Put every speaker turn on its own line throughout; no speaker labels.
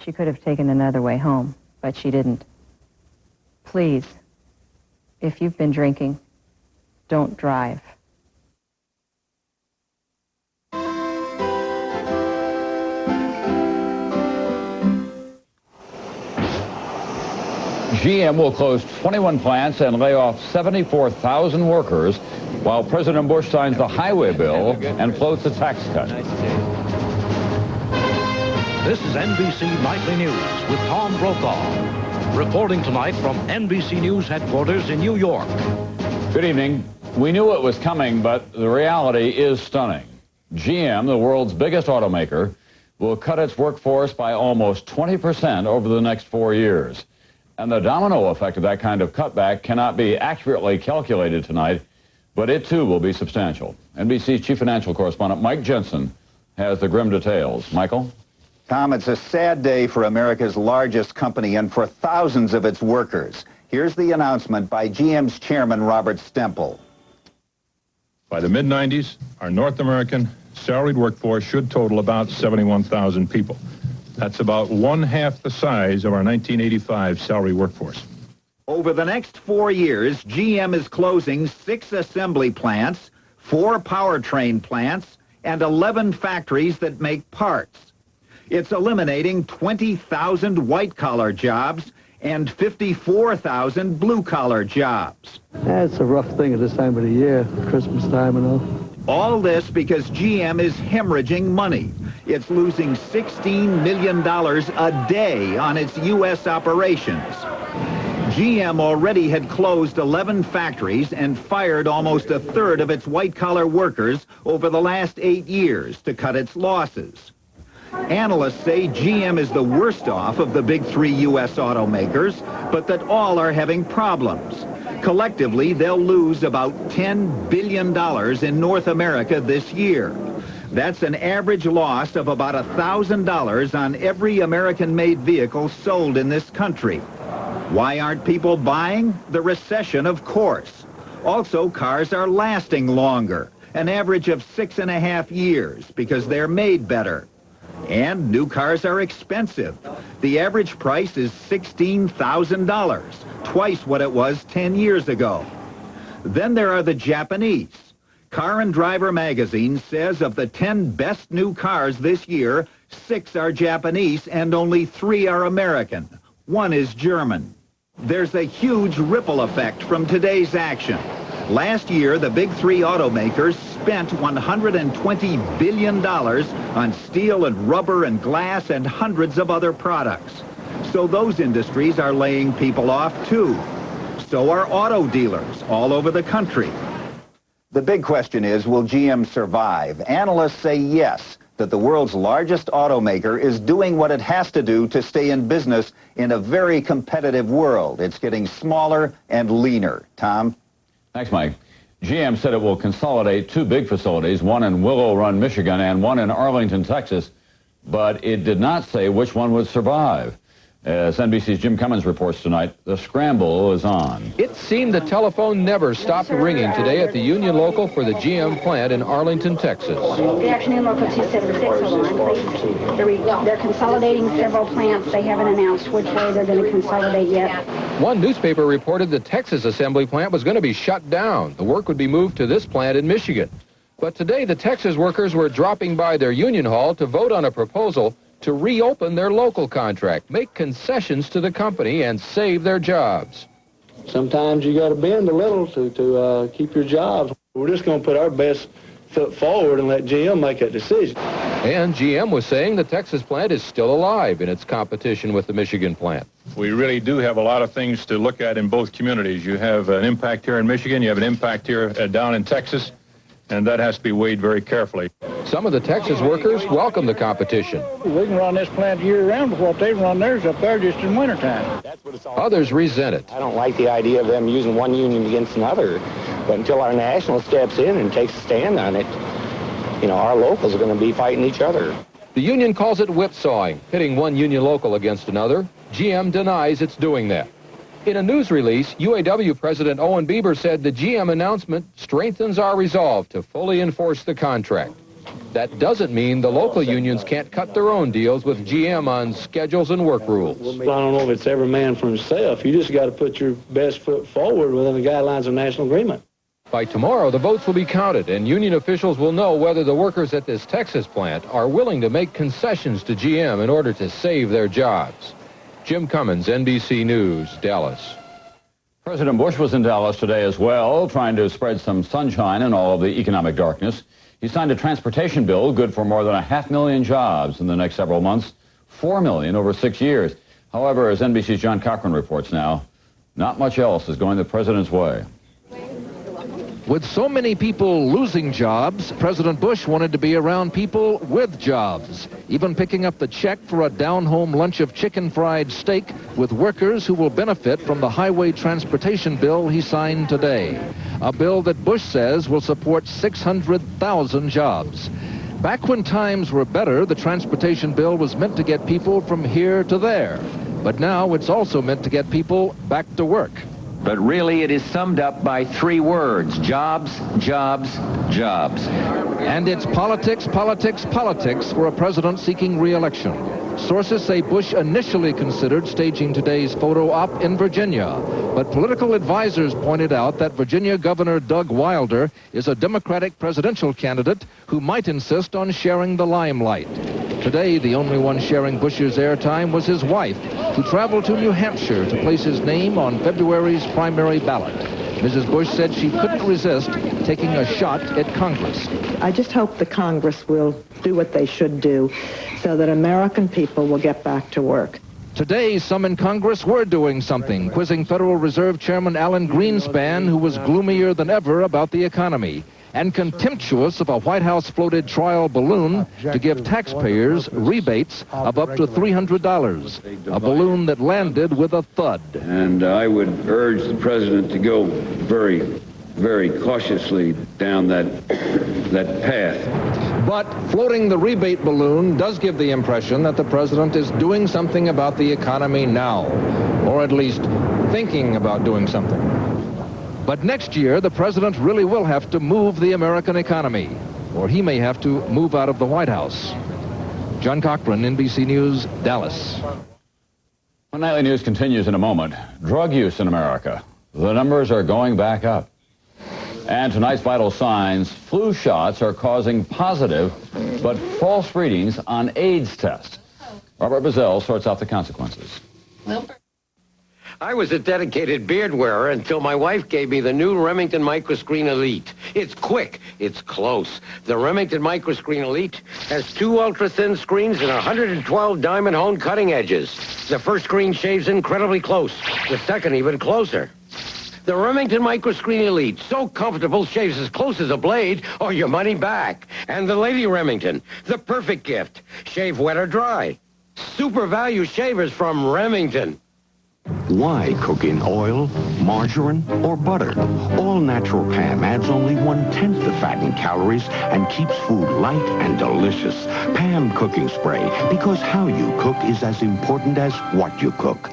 She could have taken another way home, but she didn't. Please, if you've been drinking, don't drive.
GM will close 21 plants and lay off 74,000 workers while President Bush signs the highway bill and floats a tax cut.
This is NBC Nightly News with Tom Brokaw, reporting tonight from NBC News headquarters in New York.
Good evening. We knew it was coming, but the reality is stunning. GM, the world's biggest automaker, will cut its workforce by almost 20% over the next 4 years. And the domino effect of that kind of cutback cannot be accurately calculated tonight, but it too will be substantial. NBC's chief financial correspondent Mike Jensen has the grim details. Michael?
Tom, it's a sad day for America's largest company and for thousands of its workers. Here's the announcement by GM's chairman, Robert Stempel.
By the mid-90s, our North American salaried workforce should total about 71,000 people. That's about 1/2 the size of our 1985 salary workforce.
Over the next 4 years, GM is closing 6 assembly plants, 4 powertrain plants, and 11 factories that make parts. It's eliminating 20,000 white-collar jobs and 54,000 blue-collar jobs.
It's a rough thing at this time of the year, Christmas time and all.
All this because GM is hemorrhaging money. It's losing $16 million a day on its U.S. operations. GM already had closed 11 factories and fired almost 1/3 of its white-collar workers over the last 8 years to cut its losses. Analysts say GM is the worst off of the big 3 U.S. automakers, but that all are having problems. Collectively, they'll lose about $10 billion in North America this year. That's an average loss of about $1,000 on every American-made vehicle sold in this country. Why aren't people buying? The recession, of course. Also, cars are lasting longer, an average of 6.5 years, because they're made better. And new cars are expensive. The average price is $16,000, twice what it was 10 years ago. Then there are the Japanese. Car and Driver magazine says of the 10 best new cars this year, 6 are Japanese and only 3 are American. 1 is German. There's a huge ripple effect from today's action. Last year, the big 3 automakers spent $120 billion on steel and rubber and glass and hundreds of other products. So those industries are laying people off too. So are auto dealers all over the country. The big question is, will GM survive? Analysts say yes, that the world's largest automaker is doing what it has to do to stay in business in a very competitive world. It's getting smaller and leaner. Tom?
Thanks, Mike. GM said it will consolidate 2 big facilities, one in Willow Run, Michigan, and one in Arlington, Texas, but it did not say which one would survive. As NBC's Jim Cummins reports tonight, the scramble is on.
It seemed the telephone never stopped ringing today at the Union Local for the GM plant in Arlington, Texas.
Good afternoon, Local 276. Hold on, please. They're consolidating several plants. They haven't announced which way they're going to consolidate yet.
One newspaper reported the Texas assembly plant was going to be shut down. The work would be moved to this plant in Michigan. But today, the Texas workers were dropping by their union hall to vote on a proposal to reopen their local contract, make concessions to the company, and save their jobs.
Sometimes you got to bend a little to keep your jobs. We're just going to put our best foot forward and let GM make that decision.
And GM was saying the Texas plant is still alive in its competition with the Michigan plant.
We really do have a lot of things to look at in both communities. You have an impact here in Michigan, you have an impact here down in Texas, and that has to be weighed very carefully.
Some of the Texas workers welcome the competition.
We can run this plant year-round with what they run theirs up there just in wintertime.
Others resent it.
I don't like the idea of them using one union against another, but until our national steps in and takes a stand on it, you know, our locals are going to be fighting each other.
The union calls it whipsawing, pitting one union local against another. GM denies it's doing that. In a news release, UAW President Owen Bieber said the GM announcement strengthens our resolve to fully enforce the contract. That doesn't mean the local unions can't cut their own deals with GM on schedules and work rules.
I don't know if it's every man for himself. You just got to put your best foot forward within the guidelines of national agreement.
By tomorrow, the votes will be counted, and union officials will know whether the workers at this Texas plant are willing to make concessions to GM in order to save their jobs. Jim Cummins, NBC News, Dallas.
President Bush was in Dallas today as well, trying to spread some sunshine in all of the economic darkness. He signed a transportation bill good for more than 500,000 jobs in the next several months, 4 million over 6 years. However, as NBC's John Cochran reports now, not much else is going the president's way.
With so many people losing jobs, President Bush wanted to be around people with jobs, even picking up the check for a down-home lunch of chicken fried steak with workers who will benefit from the highway transportation bill he signed today. A bill that Bush says will support 600,000 jobs. Back when times were better, the transportation bill was meant to get people from here to there. But now it's also meant to get people back to work.
But really, it is summed up by 3 words: jobs, jobs, jobs.
And it's politics, politics, politics for a president seeking re-election. Sources say Bush initially considered staging today's photo op in Virginia, but political advisors pointed out that Virginia Governor Doug Wilder is a Democratic presidential candidate who might insist on sharing the limelight. Today, the only one sharing Bush's airtime was his wife, who traveled to New Hampshire to place his name on February's primary ballot. Mrs. Bush said she couldn't resist taking a shot at Congress.
I just hope the Congress will do what they should do so that American people will get back to work.
Today, some in Congress were doing something, quizzing Federal Reserve Chairman Alan Greenspan, who was gloomier than ever about the economy, and contemptuous of a White House-floated trial balloon to give taxpayers rebates of up to $300, a balloon that landed with a thud.
And I would urge the president to go very, very cautiously down that path.
But floating the rebate balloon does give the impression that the president is doing something about the economy now, or at least thinking about doing something. But next year, the president really will have to move the American economy, or he may have to move out of the White House. John Cochran, NBC News, Dallas.
Well, Nightly News continues in a moment. Drug use in America. The numbers are going back up. And tonight's vital signs, flu shots are causing positive but false readings on AIDS tests. Robert Bazell sorts out the consequences.
I was a dedicated beard wearer until my wife gave me the new Remington Microscreen Elite. It's quick. It's close. The Remington Microscreen Elite has 2 ultra-thin screens and 112 diamond-honed cutting edges. The first screen shaves incredibly close. The second even closer. The Remington Microscreen Elite, so comfortable, shaves as close as a blade or your money back. And the Lady Remington, the perfect gift. Shave wet or dry. Super value shavers from Remington.
Why cook in oil, margarine, or butter? All-natural Pam adds only 1/10 the fat and calories and keeps food light and delicious. Pam Cooking Spray, because how you cook is as important as what you cook.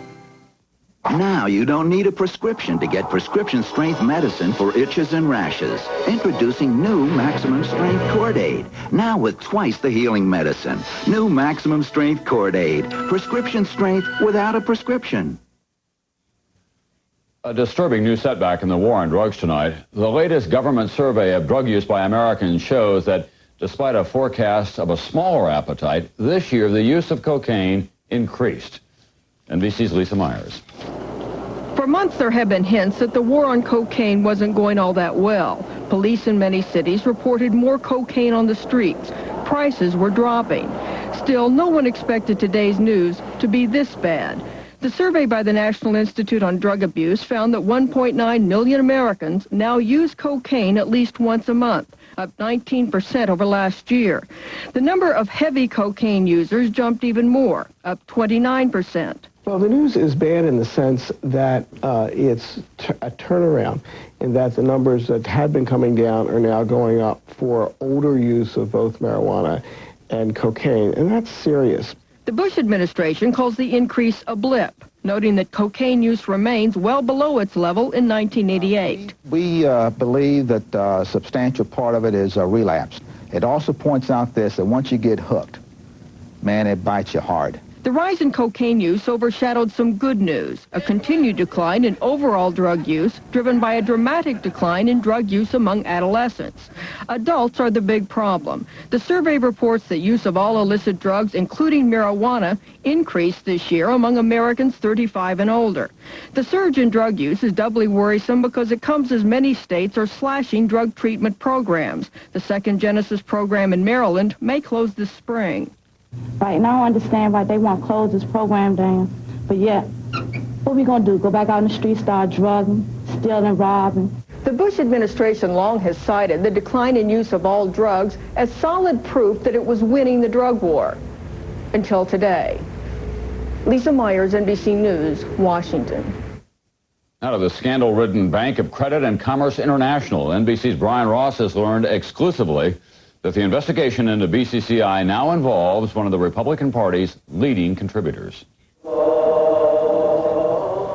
Now you don't need a prescription to get prescription-strength medicine for itches and rashes. Introducing new Maximum Strength Cord-Aid. Now with twice the healing medicine. New Maximum Strength Cord-Aid. Prescription strength without a prescription.
A disturbing new setback in the war on drugs tonight. The latest government survey of drug use by Americans shows that despite a forecast of a smaller appetite, this year the use of cocaine increased. NBC's Lisa Myers.
For months there have been hints that the war on cocaine wasn't going all that well. Police in many cities reported more cocaine on the streets. Prices were dropping. Still, no one expected today's news to be this bad. The survey by the National Institute on Drug Abuse found that 1.9 million Americans now use cocaine at least once a month, up 19% over last year. The number of heavy cocaine users jumped even more, up 29%.
Well, the news is bad in the sense that it's a turnaround, in that the numbers that had been coming down are now going up for older use of both marijuana and cocaine, and that's serious.
The Bush administration calls the increase a blip, noting that cocaine use remains well below its level in 1988.
We believe that a substantial part of it is a relapse. It also points out this, that once you get hooked, man, it bites you hard.
The rise in cocaine use overshadowed some good news, a continued decline in overall drug use, driven by a dramatic decline in drug use among adolescents. Adults are the big problem. The survey reports that use of all illicit drugs, including marijuana, increased this year among Americans 35 and older. The surge in drug use is doubly worrisome because it comes as many states are slashing drug treatment programs. The second Genesis program in Maryland may close this spring.
Right, and I don't understand why they want to close this program down. But yet, what we going to do? Go back out in the street, start drugging, stealing, robbing?
The Bush administration long has cited the decline in use of all drugs as solid proof that it was winning the drug war. Until today. Lisa Myers, NBC News, Washington.
Out of the scandal-ridden Bank of Credit and Commerce International, NBC's Brian Ross has learned exclusively that the investigation into BCCI now involves one of the Republican Party's leading contributors.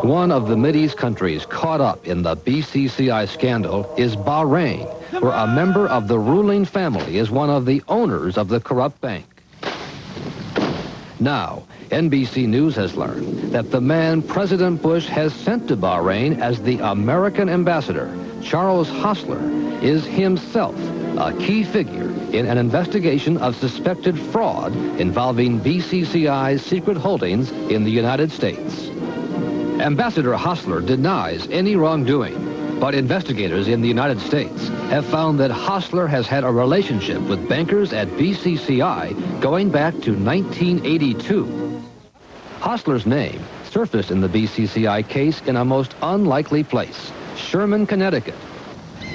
One of the Mideast countries caught up in the BCCI scandal is Bahrain, where a member of the ruling family is one of the owners of the corrupt bank. Now, NBC News has learned that the man President Bush has sent to Bahrain as the American ambassador, Charles Hostler, is himself a key figure in an investigation of suspected fraud involving BCCI's secret holdings in the United States. Ambassador Hostler denies any wrongdoing, but investigators in the United States have found that Hostler has had a relationship with bankers at BCCI going back to 1982. Hostler's name surfaced in the BCCI case in a most unlikely place, Sherman, Connecticut.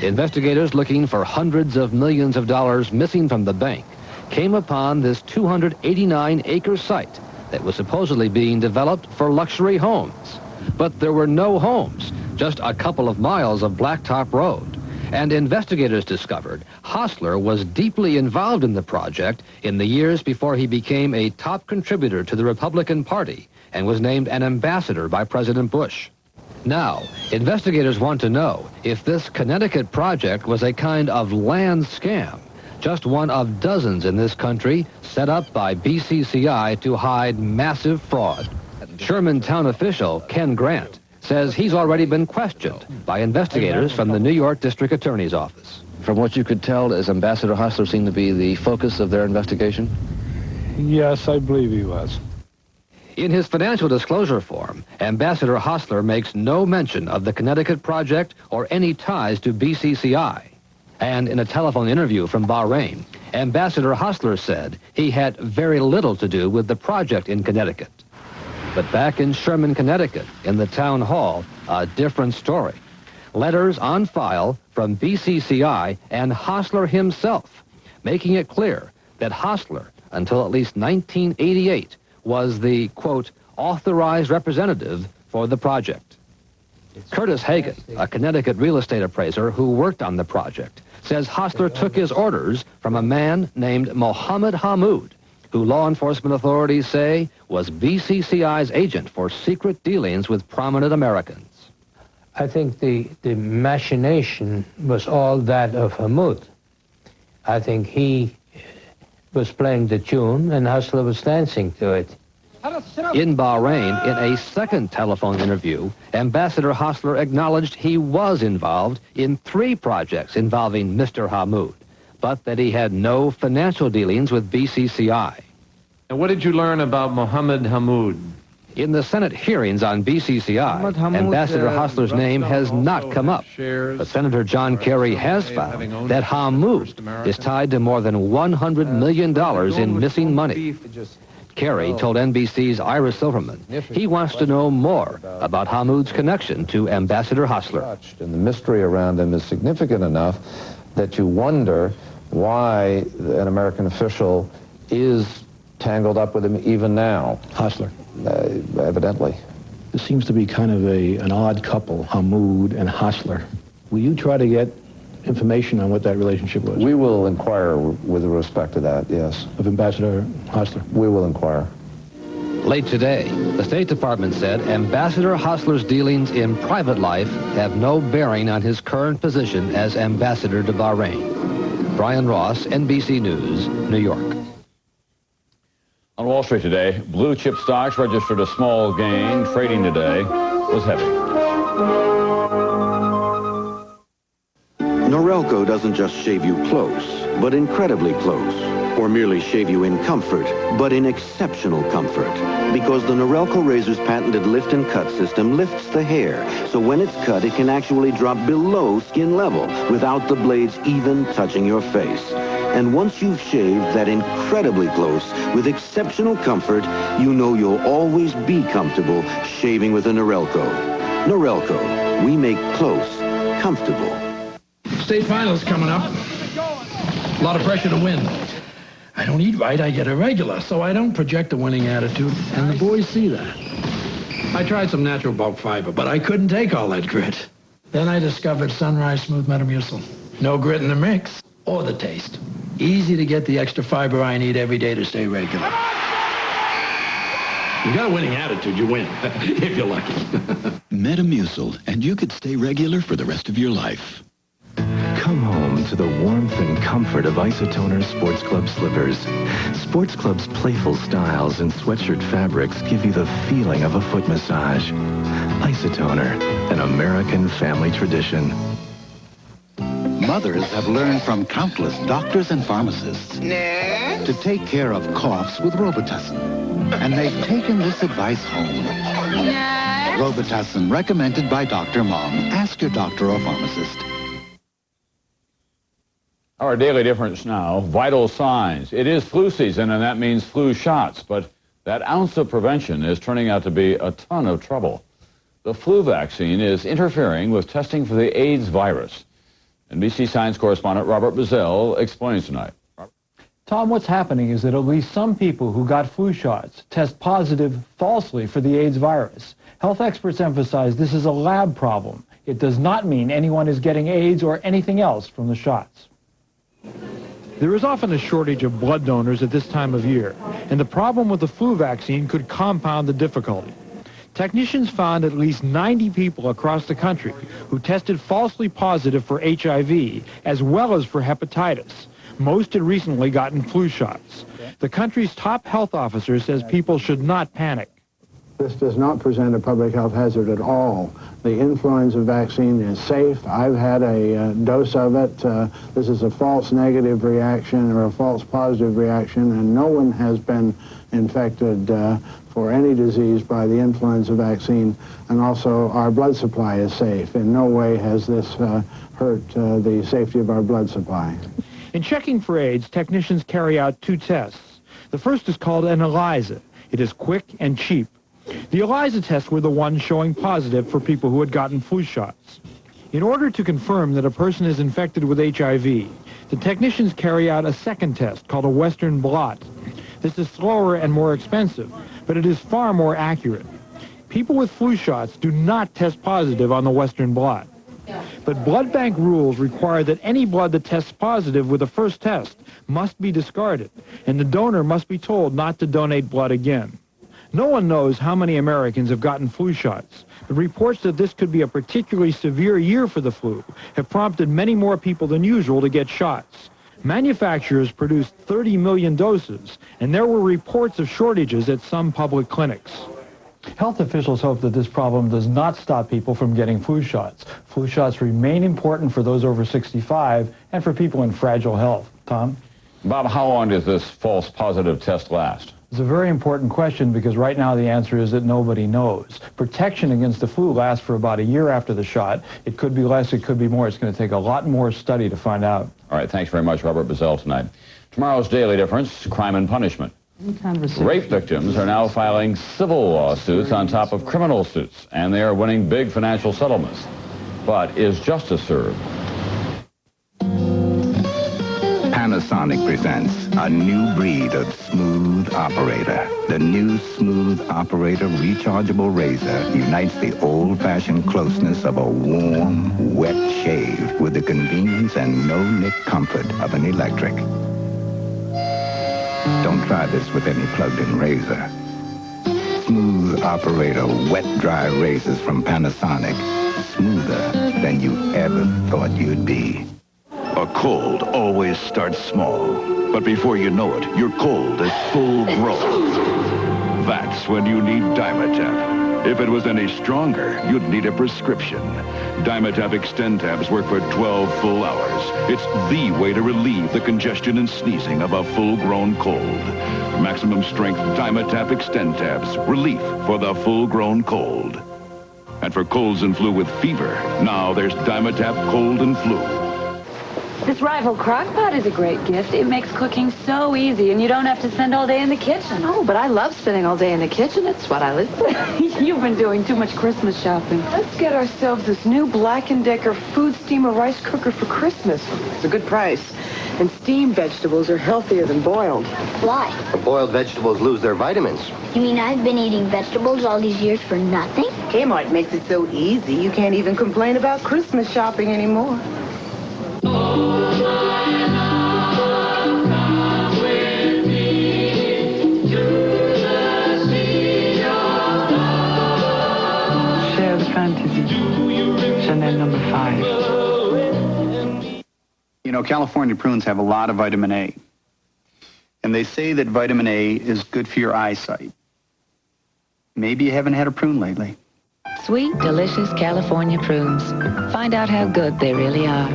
Investigators looking for hundreds of millions of dollars missing from the bank came upon this 289-acre site that was supposedly being developed for luxury homes. But there were no homes, just a couple of miles of blacktop road. And investigators discovered Hostler was deeply involved in the project in the years before he became a top contributor to the Republican Party and was named an ambassador by President Bush. Now, investigators want to know if this Connecticut project was a kind of land scam, just one of dozens in this country set up by BCCI to hide massive fraud. Sherman town official Ken Grant says he's already been questioned by investigators from the New York District Attorney's Office.
From what you could tell, does Ambassador Hostler seem to be the focus of their investigation?
Yes, I believe he was.
In his financial disclosure form, Ambassador Hostler makes no mention of the Connecticut project or any ties to BCCI. And in a telephone interview from Bahrain, Ambassador Hostler said he had very little to do with the project in Connecticut. But back in Sherman, Connecticut, in the town hall, a different story. Letters on file from BCCI and Hostler himself, making it clear that Hostler, until at least 1988, was the, quote, authorized representative for the project. Curtis Hagan, a Connecticut real estate appraiser who worked on the project, says Hostler took his orders from a man named Mohammed Hammoud, who law enforcement authorities say was BCCI's agent for secret dealings with prominent Americans.
I think the machination was all that of Hammoud. I think he was playing the tune and Hostler was dancing to it.
In Bahrain, in a second telephone interview, Ambassador Hostler acknowledged he was involved in 3 projects involving Mr. Hammoud, but that he had no financial dealings with BCCI.
And what did you learn about Mohammed Hammoud?
In the Senate hearings on BCCI, Ambassador Hostler's name has not come up. But Senator John Kerry has found that Hammoud is tied to more than $100 million in missing money. Kerry told NBC's Ira Silverman he wants to know more about Hammoud's connection to Ambassador Hostler.
And the mystery around him is significant enough that you wonder why an American official is tangled up with him even now.
Hostler.
Evidently.
This seems to be kind of an odd couple, Hammoud and Hostler. Will you try to get information on what that relationship was?
We will inquire with respect to that, yes.
Of Ambassador Hostler?
We will inquire.
Late today, the State Department said Ambassador Hostler's dealings in private life have no bearing on his current position as ambassador to Bahrain. Brian Ross, NBC News, New York.
On Wall Street today, blue chip stocks registered a small gain. Trading today was heavy.
Norelco doesn't just shave you close, but incredibly close. Or merely shave you in comfort, but in exceptional comfort. Because the Norelco razor's patented lift and cut system lifts the hair, so when it's cut, it can actually drop below skin level without the blades even touching your face. And once you've shaved that incredibly close with exceptional comfort, you know you'll always be comfortable shaving with a Norelco. Norelco, we make close comfortable.
State finals coming up. A lot of pressure to win. I don't eat right, I get irregular, so I don't project a winning attitude, and the boys see that. I tried some natural bulk fiber, but I couldn't take all that grit. Then I discovered Sunrise Smooth Metamucil. No grit in the mix, or the taste. Easy to get the extra fiber I need every day to stay regular. You got a winning attitude, you win, if you're lucky.
Metamucil, and you could stay regular for the rest of your life.
Come home to the warmth and comfort of Isotoner Sports Club slippers. Sports Club's playful styles and sweatshirt fabrics give you the feeling of a foot massage. Isotoner, an American family tradition.
Mothers have learned from countless doctors and pharmacists to take care of coughs with Robitussin. And they've taken this advice home. Robitussin, recommended by Dr. Mom. Ask your doctor or pharmacist.
Our daily difference now, vital signs. It is flu season, and that means flu shots, but that ounce of prevention is turning out to be a ton of trouble. The flu vaccine is interfering with testing for the AIDS virus. NBC Science correspondent Robert Bazell explains tonight.
Tom, what's happening is that at least some people who got flu shots test positive falsely for the AIDS virus. Health experts emphasize this is a lab problem. It does not mean anyone is getting AIDS or anything else from the shots.
There is often a shortage of blood donors at this time of year, and the problem with the flu vaccine could compound the difficulty. Technicians found at least 90 people across the country who tested falsely positive for HIV as well as for hepatitis. Most had recently gotten flu shots. The country's top health officer says people should not panic.
This does not present a public health hazard at all. The influenza vaccine is safe. I've had a dose of it. This is a false negative reaction or a false positive reaction, and no one has been infected for any disease by the influenza vaccine. And also, our blood supply is safe. In no way has this hurt the safety of our blood supply.
In checking for AIDS, technicians carry out two tests. The first is called an ELISA. It is quick and cheap. The ELISA tests were the ones showing positive for people who had gotten flu shots. In order to confirm that a person is infected with HIV, the technicians carry out a second test called a Western blot. This is slower and more expensive, but it is far more accurate. People with flu shots do not test positive on the Western blot. But blood bank rules require that any blood that tests positive with the first test must be discarded, and the donor must be told not to donate blood again. No one knows how many Americans have gotten flu shots, but reports that this could be a particularly severe year for the flu have prompted many more people than usual to get shots. Manufacturers produced 30 million doses, and there were reports of shortages at some public clinics.
Health officials hope that this problem does not stop people from getting flu shots. Flu shots remain important for those over 65 and for people in fragile health. Tom?
Bob, how long does this false positive test last?
It's a very important question because right now the answer is that nobody knows. Protection against the flu lasts for about a year after the shot. It could be less, it could be more. It's going to take a lot more study to find out.
All right, thanks very much, Robert Bazell, tonight. Tomorrow's Daily Difference, crime and punishment. Rape victims are now filing civil lawsuits on top of criminal suits, and they are winning big financial settlements. But is justice served?
Panasonic presents a new breed of smooth operator. The new Smooth Operator rechargeable razor unites the old-fashioned closeness of a warm, wet shave with the convenience and no-nick comfort of an electric. Don't try this with any plugged-in razor. Smooth Operator wet-dry razors from Panasonic. Smoother than you ever thought you'd be.
A cold always starts small, but before you know it, your cold is full grown. That's when you need Dimetap. If it was any stronger, you'd need a prescription. Dimetap Extend tabs work for 12 full hours. It's the way to relieve the congestion and sneezing of a full-grown cold. Maximum strength Dimetap Extend tabs. Relief for the full-grown cold. And for colds and flu with fever, now there's Dimetap Cold and Flu.
This Rival Crock-Pot is a great gift. It makes cooking so easy, and you don't have to spend all day in the kitchen.
Oh, but I love spending all day in the kitchen. It's what I live for.
You've been doing too much Christmas shopping.
Let's get ourselves this new Black & Decker food steamer rice cooker for Christmas. It's a good price. And steamed vegetables are healthier than boiled.
Why?
Boiled vegetables lose their vitamins.
You mean I've been eating vegetables all these years for nothing?
Kmart makes it so easy, you can't even complain about Christmas shopping anymore. Share the fantasy. Chanel number 5.
You know, California prunes have a lot of vitamin A. And they say that vitamin A is good for your eyesight. Maybe you haven't had a prune lately.
Sweet, delicious California prunes. Find out how good they really are.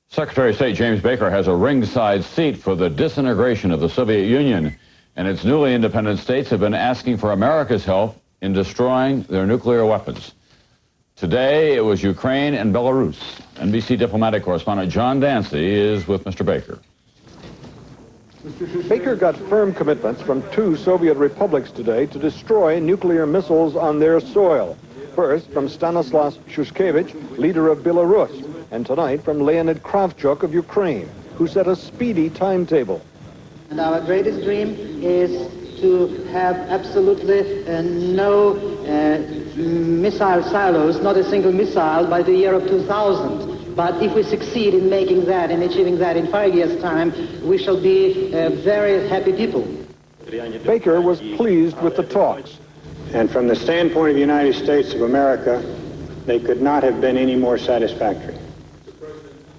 Secretary of State James Baker has a ringside seat for the disintegration of the Soviet Union, and its newly independent states have been asking for America's help in destroying their nuclear weapons. Today, it was Ukraine and Belarus. NBC diplomatic correspondent John Dancy is with Mr. Baker.
Baker got firm commitments from 2 Soviet republics today to destroy nuclear missiles on their soil. First, from Stanislav Shushkevich, leader of Belarus, and tonight from Leonid Kravchuk of Ukraine, who set a speedy timetable.
And our greatest dream is to have absolutely no missile silos, not a single missile by the year of 2000. But if we succeed in making that and achieving that in 5 years' time, we shall be very happy people.
Baker was pleased with the talks.
And from the standpoint of the United States of America, they could not have been any more satisfactory.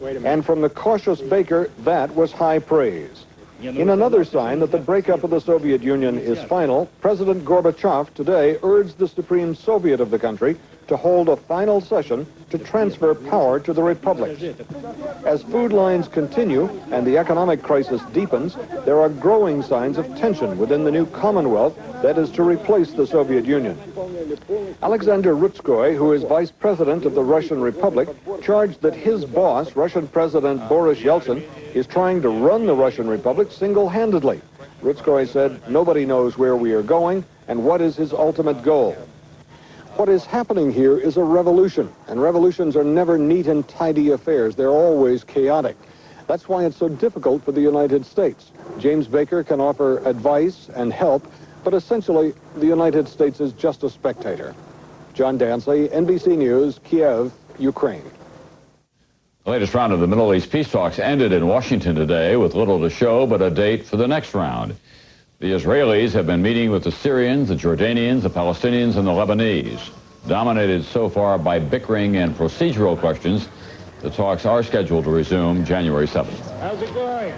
And from the cautious Baker, that was high praise. In another sign that the breakup of the Soviet Union is final, President Gorbachev today urged the Supreme Soviet of the country to hold a final session to transfer power to the republics. As food lines continue and the economic crisis deepens, there are growing signs of tension within the new Commonwealth that is to replace the Soviet Union. Alexander Rutskoy, who is vice president of the Russian Republic, charged that his boss, Russian President Boris Yeltsin, is trying to run the Russian Republic single-handedly. Rutskoy said, "Nobody knows where we are going and what is his ultimate goal." What is happening here is a revolution, and revolutions are never neat and tidy affairs. They're always chaotic. That's why it's so difficult for the United States. James Baker can offer advice and help, but essentially, the United States is just a spectator. John Dancy, NBC News, Kiev, Ukraine.
The latest round of the Middle East peace talks ended in Washington today with little to show but a date for the next round. The Israelis have been meeting with the Syrians, the Jordanians, the Palestinians, and the Lebanese. Dominated so far by bickering and procedural questions, the talks are scheduled to resume January 7th.
How's it going?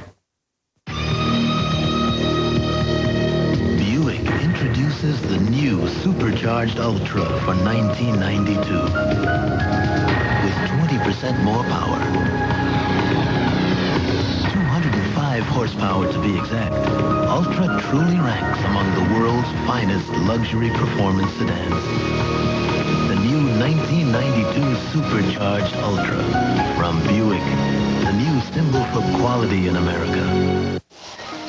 Buick introduces the new supercharged Ultra for 1992. With 20% more power. 205 horsepower to be exact. Ultra truly ranks among the world's finest luxury performance sedans. The new 1992 supercharged Ultra from Buick. The new symbol for quality in America.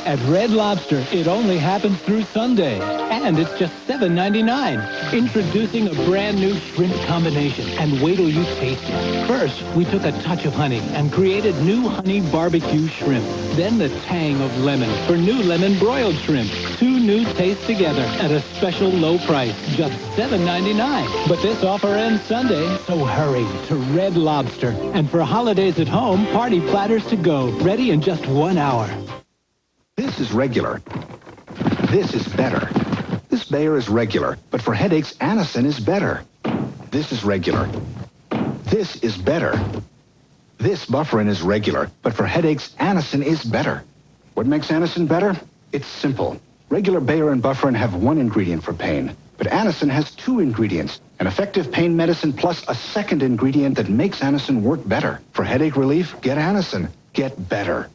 At Red Lobster, it only happens through Sunday, and it's just $7.99. Introducing a brand new shrimp combination, and wait till you taste it. First, we took a touch of honey and created new honey barbecue shrimp. Then the tang of lemon for new lemon broiled shrimp. 2 new tastes together at a special low price, just $7.99. But this offer ends Sunday, so hurry to Red Lobster. And for holidays at home, party platters to go, ready in just 1 hour.
This is regular. This is better. This Bayer is regular, but for headaches, Anacin is better. This is regular. This is better. This Bufferin is regular, but for headaches, Anacin is better. What makes Anacin better? It's simple. Regular Bayer and Bufferin have one ingredient for pain, but Anacin has two ingredients, an effective pain medicine plus a second ingredient that makes Anacin work better. For headache relief, get Anacin. Get better.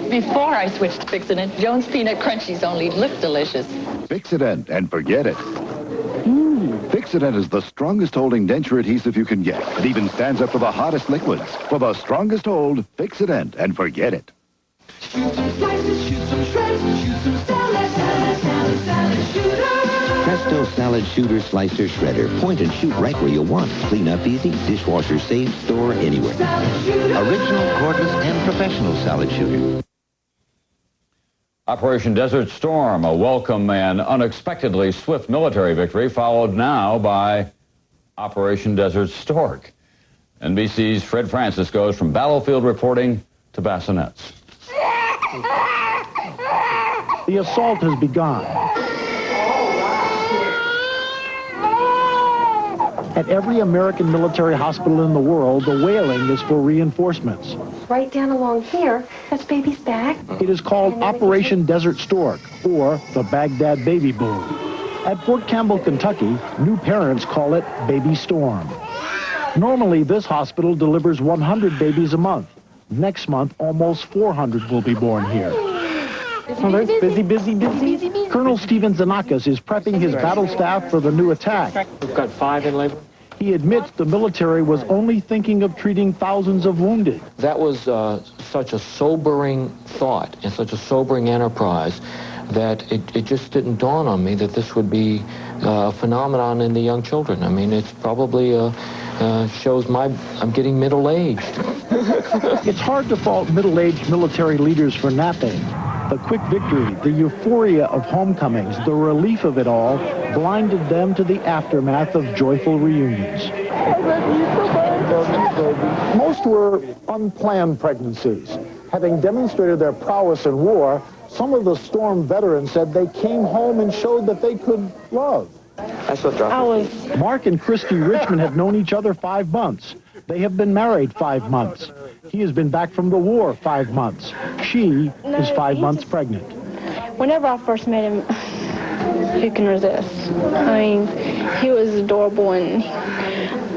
Before I switched to Fix-It-Ent, Jones Peanut Crunchies only looked delicious.
Fix-It-Ent and forget it. Fix-It-Ent is the strongest holding denture adhesive you can get. It even stands up to the hottest liquids. For the strongest hold, Fix-It-Ent and forget it.
Shoot some slices, shoot some shreds, shoot some salad shooter.
Presto Salad Shooter Slicer Shredder. Point and shoot right where you want. Clean up easy, dishwasher safe, store anywhere. Original, cordless, and professional salad shooter.
Operation Desert Storm, a welcome and unexpectedly swift military victory, followed now by Operation Desert Stork. NBC's Fred Francis goes from battlefield reporting to bassinets.
The assault has begun. At every American military hospital in the world, the wailing is for reinforcements.
Right down along here, that's baby's back.
It is called Operation Desert Stork, or the Baghdad Baby Boom. At Fort Campbell, Kentucky, new parents call it Baby Storm. Normally, this hospital delivers 100 babies a month. Next month, almost 400 will be born here. Oh, that's busy. Colonel Steven Zanakis is prepping his battle staff for the new attack.
We've got 5 in labor.
He admits the military was only thinking of treating thousands of wounded.
That was such a sobering thought and such a sobering enterprise that it just didn't dawn on me that this would be a phenomenon in the young children. I mean, it's probably shows I'm getting middle-aged.
It's hard to fault middle-aged military leaders for napping. The quick victory, the euphoria of homecomings, the relief of it all blinded them to the aftermath of joyful reunions. Most were unplanned pregnancies. Having demonstrated their prowess in war, some of the Storm veterans said they came home and showed that they could love.
That's what dropped.
Mark and Christy Richmond have known each other 5 months. They have been married 5 months. He has been back from the war 5 months. She is 5 months pregnant.
Whenever I first met him, who can resist? I mean, he was adorable, and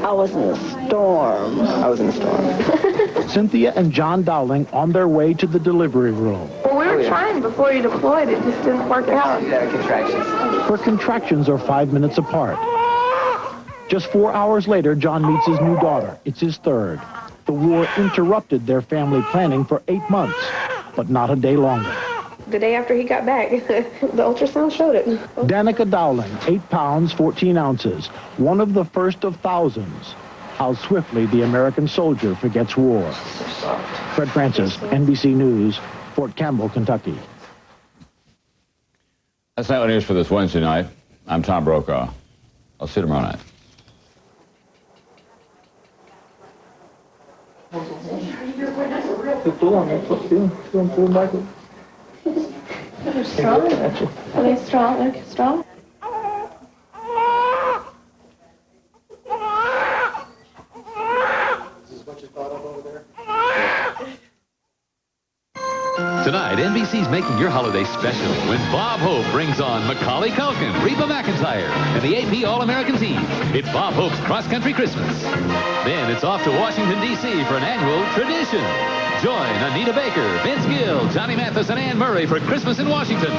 I was in the storm.
I was in the storm.
Cynthia and John Dowling on their way to the delivery room.
Well, we were trying before you deployed. It just didn't work out.
Contractions.
Her contractions are 5 minutes apart. Just 4 hours later, John meets his new daughter. It's his third. The war interrupted their family planning for 8 months, but not a day longer.
The day after he got back, the ultrasound showed it.
Danica Dowling, 8 pounds, 14 ounces, one of the first of thousands. How swiftly the American soldier forgets war. Fred Francis, NBC News, Fort Campbell, Kentucky.
That's Nightly News for this Wednesday night. I'm Tom Brokaw. I'll see you tomorrow night.
They're strong. Are they strong? They're strong?
Tonight, NBC's making your holiday special when Bob Hope brings on Macaulay Culkin, Reba McEntire, and the AP All-American team. It's Bob Hope's Cross Country Christmas. Then it's off to Washington, D.C. for an annual tradition. Join Anita Baker, Vince Gill, Johnny Mathis, and Ann Murray for Christmas in Washington.